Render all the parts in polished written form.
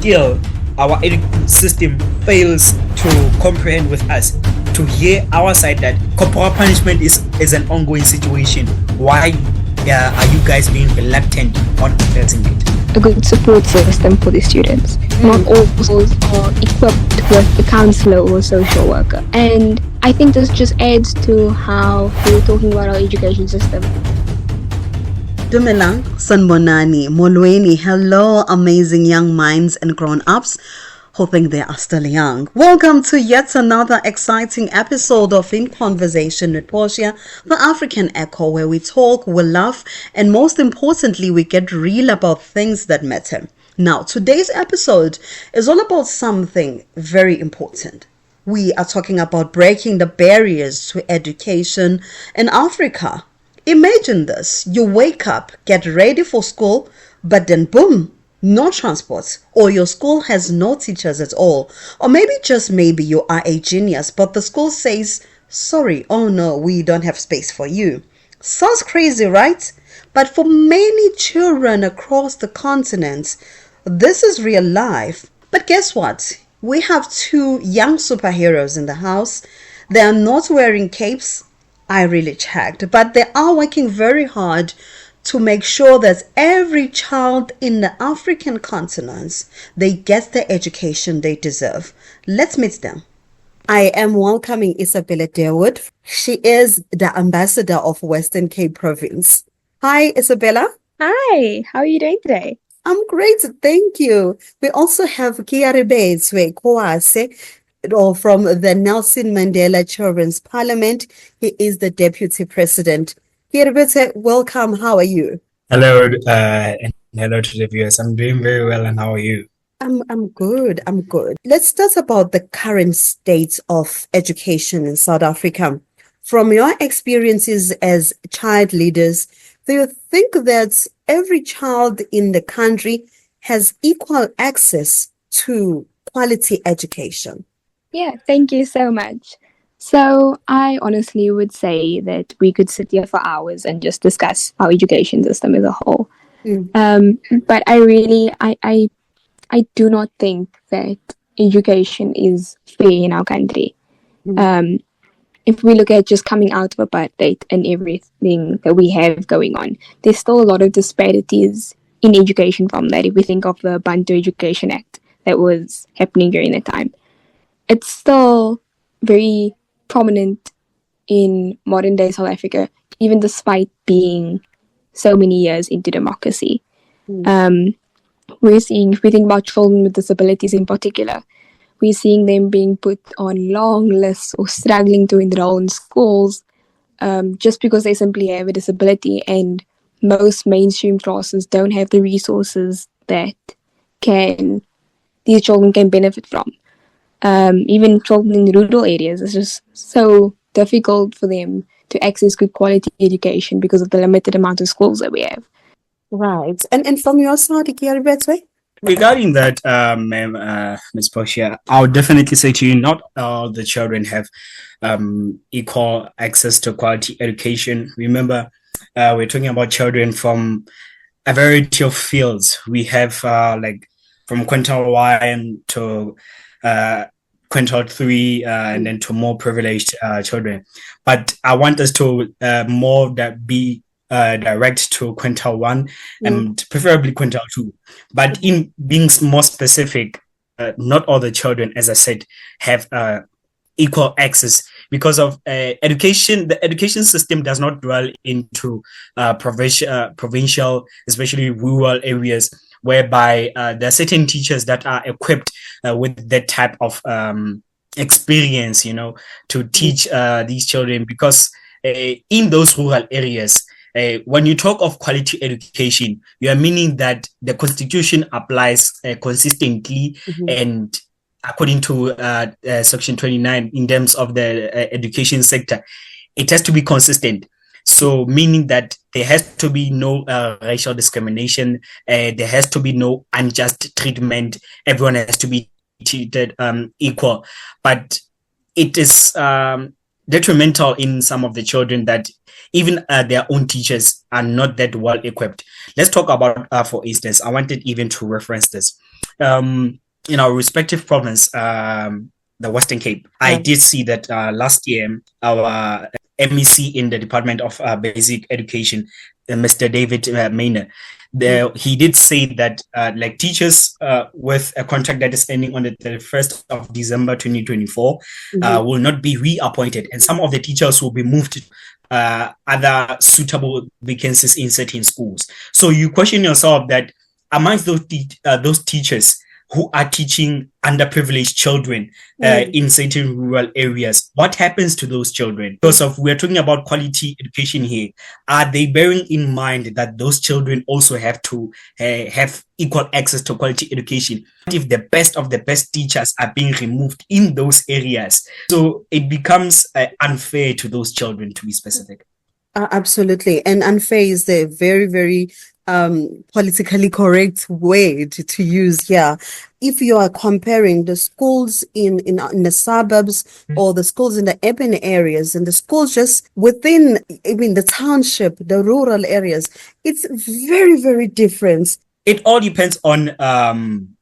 still our education system fails to comprehend with us, to hear our side that corporal punishment is an ongoing situation. Why are you guys being reluctant on addressing it? A good support system for the students. Not all schools are equipped with a counselor or a social worker. And I think this just adds to how we were talking about our education system. Dumelang, Sanbonani, Molweni, hello amazing young minds and grown-ups, hoping they are still young. Welcome to yet another exciting episode of In Conversation with Portia, the African Echo, where we talk, we laugh, and most importantly, we get real about things that matter. Now, today's episode is all about something very important. We are talking about breaking the barriers to education in Africa. Imagine this, you wake up, get ready for school, but then boom, no transport, or your school has no teachers at all, or maybe just maybe you are a genius, but the school says, sorry, oh no, we don't have space for you. Sounds crazy, right? But for many children across the continent, this is real life. But guess what? We have two young superheroes in the house. They are not wearing capes. I really checked, but they are working very hard to make sure that every child in the African continent, they get the education they deserve. Let's meet them. I am welcoming Isabella Dawood. She is the ambassador of Western Cape Province. Hi, Isabella. Hi, how are you doing today? I'm great, thank you. We also have Kearabetswe, Khoase, or from the Nelson Mandela Children's Parliament. He is the Deputy President. Kearabetswe, welcome. How are you? Hello, and hello to the viewers. I'm doing very well, and how are you? I'm good. Let's start about the current state of education in South Africa. From your experiences as child leaders, do you think that every child in the country has equal access to quality education? Yeah, thank you so much. So I honestly would say that we could sit here for hours and just discuss our education system as a whole. But I do not think that education is fair in our country. If we look at just coming out of apartheid and everything that we have going on, there's still a lot of disparities in education from that. If we think of the Bantu Education Act that was happening during that time, it's still very prominent in modern day South Africa, even despite being so many years into democracy. We're seeing, if we think about children with disabilities in particular, we're seeing them being put on long lists or struggling to enroll in schools just because they simply have a disability, and most mainstream classes don't have the resources that these children can benefit from. Even children in rural areas, it's just so difficult for them to access good quality education because of the limited amount of schools that we have. Right. And from your side, Kearabetswe? Regarding that, Ms. Portia, I would definitely say to you, not all the children have equal access to quality education. Remember, we're talking about children from a variety of fields. We have like from quintile 1 to quintile 3 and then to more privileged children. But I want us to more that be direct to quintile 1 and preferably quintile 2. But in being more specific, not all the children, as I said, have equal access because of education. The education system does not dwell into provincial, especially rural areas, whereby there are certain teachers that are equipped with that type of experience, to teach these children. Because in those rural areas, when you talk of quality education, you are meaning that the constitution applies consistently and according to Section 29 in terms of the education sector, it has to be consistent. So meaning that there has to be no racial discrimination, there has to be no unjust treatment, everyone has to be treated equal. But it is detrimental in some of the children that even their own teachers are not that well equipped. Let's talk about, for instance, I wanted even to reference this. in our respective province, the Western Cape, I did see that last year our MEC in the Department of Basic Education, Mr. David Maynard, he did say that like teachers with a contract that is ending on the 31st of December 2024 will not be reappointed, and some of the teachers will be moved to other suitable vacancies in certain schools. So you question yourself that amongst those teachers who are teaching underprivileged children in certain rural areas, what happens to those children? Because we're talking about quality education here. Are they bearing in mind that those children also have to have equal access to quality education? What if the best of the best teachers are being removed in those areas? So it becomes unfair to those children, to be specific. Absolutely. And unfair is a very, very politically correct word to use here. If you are comparing the schools in the suburbs or the schools in the urban areas and the schools just within, the township, the rural areas, it's very, very different. It all depends on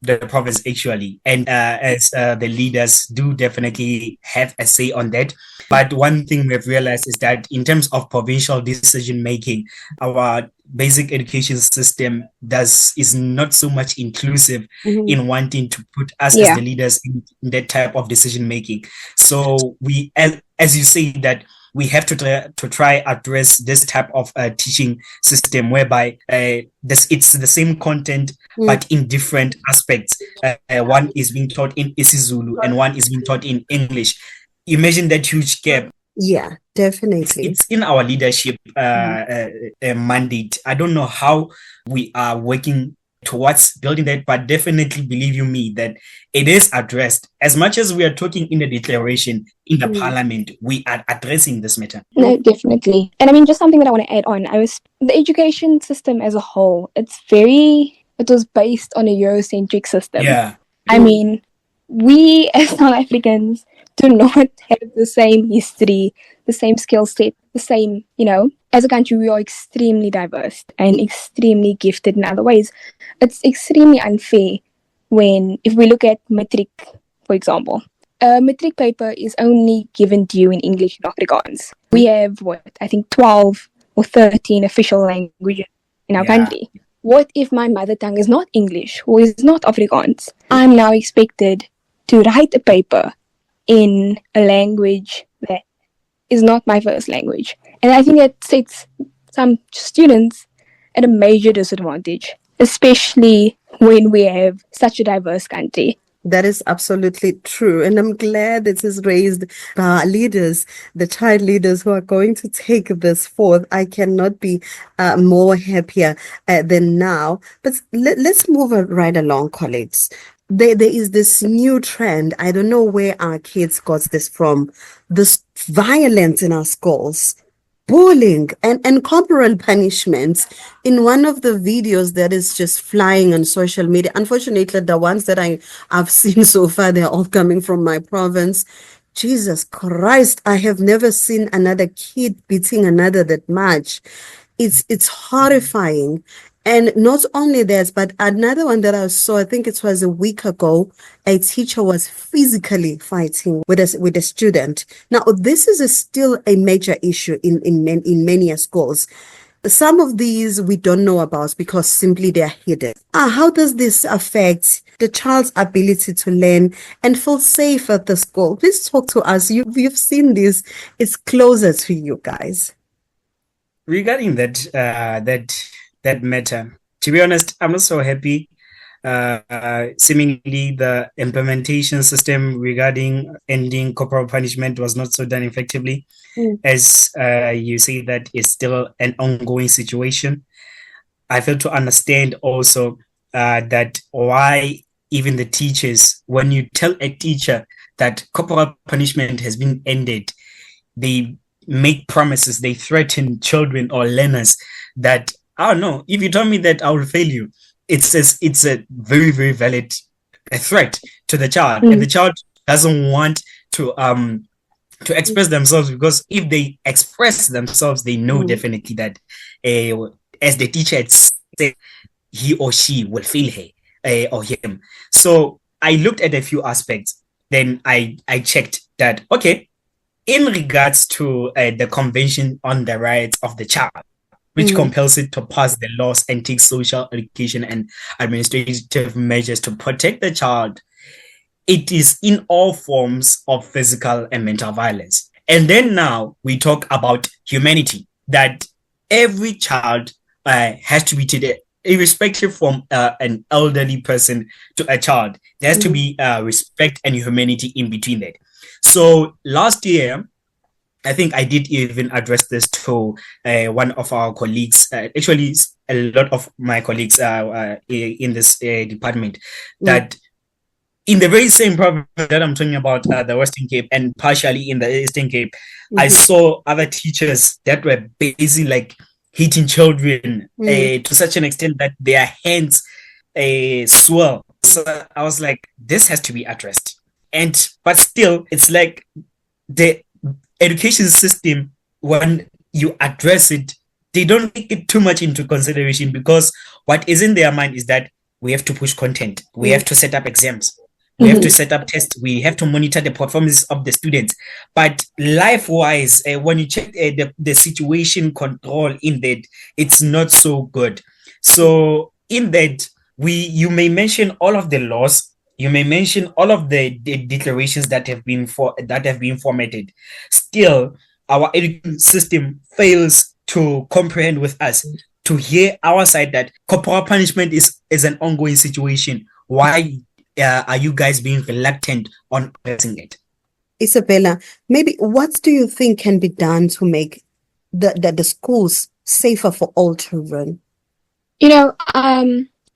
the province actually, and as the leaders do definitely have a say on that. But one thing we've realized is that in terms of provincial decision making, our basic education system is not so much inclusive in wanting to put us as the leaders in that type of decision making. So we, as you say, that we have to try address this type of teaching system whereby it's the same content but in different aspects. One is being taught in isiZulu and one is being taught in English. Imagine that huge gap. Yeah, definitely. It's in our leadership mandate. I don't know how we are working towards building that, but definitely believe you me that it is addressed. As much as we are talking in the declaration in the parliament, we are addressing this matter. No, definitely. And just something that I want to add on. The education system as a whole, it was based on a Eurocentric system. Yeah. We as South Africans do not have the same history, the same skill set, the same, as a country, we are extremely diverse and extremely gifted in other ways. It's extremely unfair if we look at matric, for example. A matric paper is only given to you in English and Afrikaans. We have, 12 or 13 official languages in our country. What if my mother tongue is not English or is not Afrikaans? I'm now expected to write a paper in a language that is not my first language. And I think that sets some students at a major disadvantage, especially when we have such a diverse country. That is absolutely true. And I'm glad this is raised by our leaders, the child leaders who are going to take this forth. I cannot be more happier than now. But let's move right along, colleagues. There is this new trend. I don't know where our kids got this from. This violence in our schools, bullying and corporal punishments. In one of the videos that is just flying on social media, unfortunately, the ones that I've seen so far, they're all coming from my province. Jesus Christ, I have never seen another kid beating another that much. It's horrifying. And not only that, but another one that I saw, I think it was a week ago, a teacher was physically fighting with a student. Now, this is still a major issue in many schools. Some of these we don't know about because simply they're hidden. How does this affect the child's ability to learn and feel safe at the school? Please talk to us. You've seen this. It's closer to you guys. Regarding that matter, to be honest, I'm not so happy. Seemingly the implementation system regarding ending corporal punishment was not so done effectively. As you say, that is still an ongoing situation. I fail to understand also that why even the teachers, when you tell a teacher that corporal punishment has been ended, they make promises, they threaten children or learners that, oh no, if you tell me that I will fail you, it's a very, very valid threat to the child. And the child doesn't want to express themselves, because if they express themselves, they know definitely that as the teacher had said, he or she will fail her. or him. So I looked at a few aspects. Then I checked that, okay, in regards to the Convention on the Rights of the Child, which compels it to pass the laws and take social, education, and administrative measures to protect the child, it is in all forms of physical and mental violence. And then now we talk about humanity, that every child has to be treated, irrespective from an elderly person to a child. There has to be respect and humanity in between that. So last year, I think I did even address this to one of our colleagues, actually a lot of my colleagues in this department, that in the very same province that I'm talking about, the Western Cape, and partially in the Eastern Cape, I saw other teachers that were busy like hitting children to such an extent that their hands swell. So I was like, this has to be addressed. But still, it's like the education system, when you address it, they don't take it too much into consideration, because what is in their mind is that we have to push content, we have to set up exams, we have to set up tests, we have to monitor the performance of the students. But life-wise, when you check the situation control in that, it's not so good. So in that, you may mention all of the laws, you may mention all of the declarations that have been formatted. Still, our education system fails to comprehend with us, to hear our side, that corporal punishment is an ongoing situation. Why are you guys being reluctant on addressing it? Isabella, maybe what do you think can be done to make the schools safer for all children?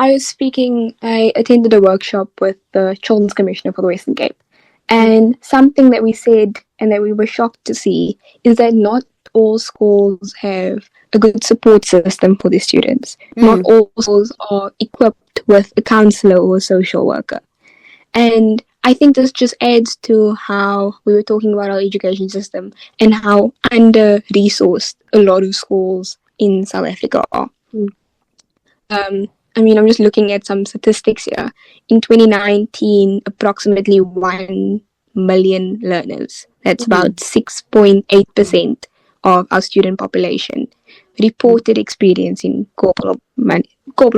I attended a workshop with the Children's Commissioner for the Western Cape. And something that we said and that we were shocked to see is that not all schools have a good support system for their students. Not all schools are equipped with a counselor or a social worker. And I think this just adds to how we were talking about our education system and how under-resourced a lot of schools in South Africa are. I'm just looking at some statistics here. In 2019, approximately 1 million learners, that's about 6.8% of our student population, reported experiencing corporal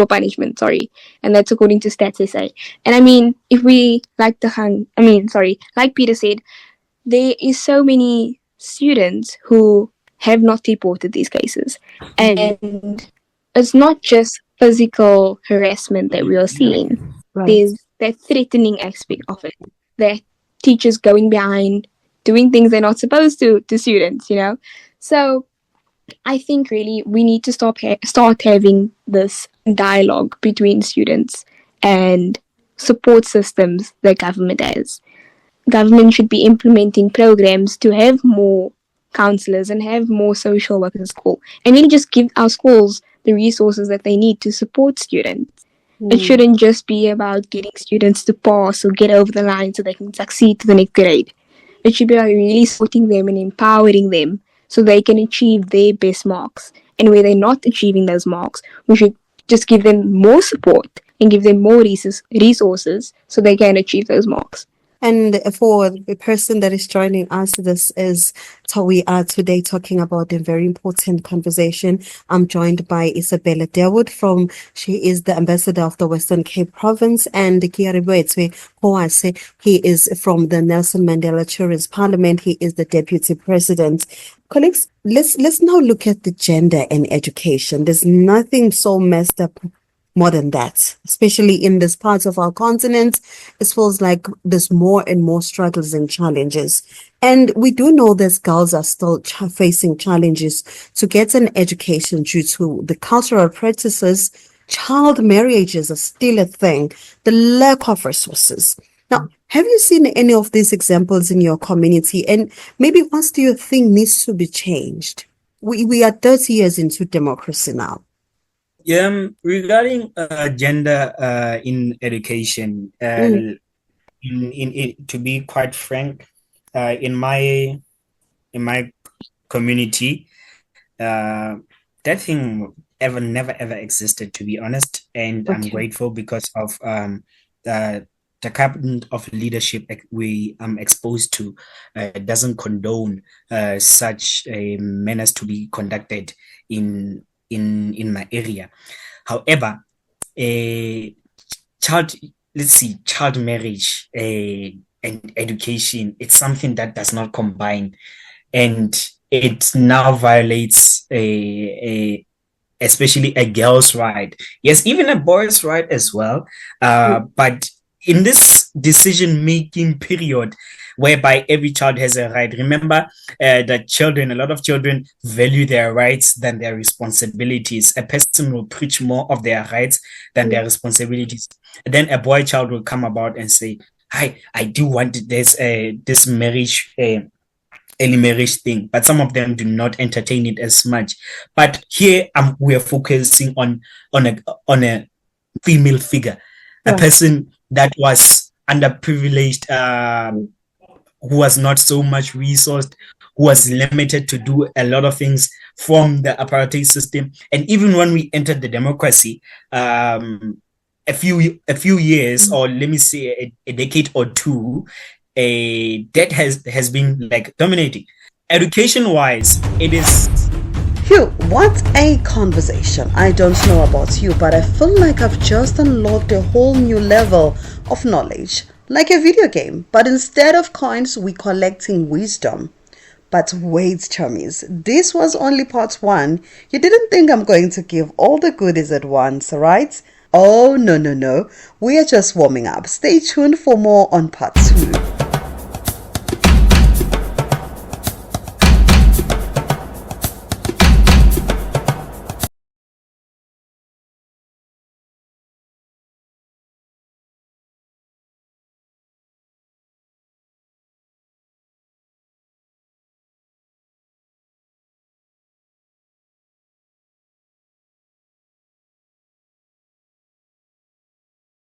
punishment, and that's according to Stats SA. And if we, like Peter said, there is so many students who have not reported these cases. And it's not just physical harassment that we are seeing. Right. There's that threatening aspect of it. That teachers going behind, doing things they're not supposed to students, So I think really we need to start having this dialogue between students and support systems that government has. Government should be implementing programs to have more counselors and have more social workers in school, and really just give our schools the resources that they need to support students. It shouldn't just be about getting students to pass or get over the line so they can succeed to the next grade. It should be about really supporting them and empowering them so they can achieve their best marks. And where they're not achieving those marks, we should just give them more support and give them more resources so they can achieve those marks. And for the person that is joining us, this is how we are today talking about a very important conversation. I'm joined by Isabella Dawood she is the ambassador of the Western Cape province, and Kearabetswe Khoase, he is from the Nelson Mandela Children's Parliament. He is the deputy president. Colleagues, let's now look at the gender in education. There's nothing so messed up more than that, especially in this part of our continent. It feels like there's more and more struggles and challenges. And we do know that girls are still facing challenges to get an education due to the cultural practices. Child marriages are still a thing, the lack of resources. Now, have you seen any of these examples in your community? And maybe what do you think needs to be changed? We are 30 years into democracy now. Regarding gender in education, to be quite frank, in my community, that thing never ever existed, to be honest. and I'm grateful because of the kind of leadership we am exposed to doesn't condone such a manners to be conducted in my area. However, child marriage and education, it's something that does not combine, and it now violates especially a girl's right. Yes, even a boy's right as well. But in this decision-making period, whereby every child has a right, remember that a lot of children value their rights than their responsibilities. A person will preach more of their rights than their responsibilities. Then a boy child will come about and say, I do want this marriage, early marriage thing, but some of them do not entertain it as much. But here we are focusing on a female figure, a person that was underprivileged, who was not so much resourced, who was limited to do a lot of things from the apartheid system. And even when we entered the democracy, a few years, or let me say a decade or two, that has been like dominating. Education wise, it is. Phew, what a conversation. I don't know about you, but I feel like I've just unlocked a whole new level of knowledge, like a video game. But instead of coins, we're collecting wisdom. But wait, chummies, this was only part 1. You didn't think I'm going to give all the goodies at once, right? Oh, no. We are just warming up. Stay tuned for more on part 2.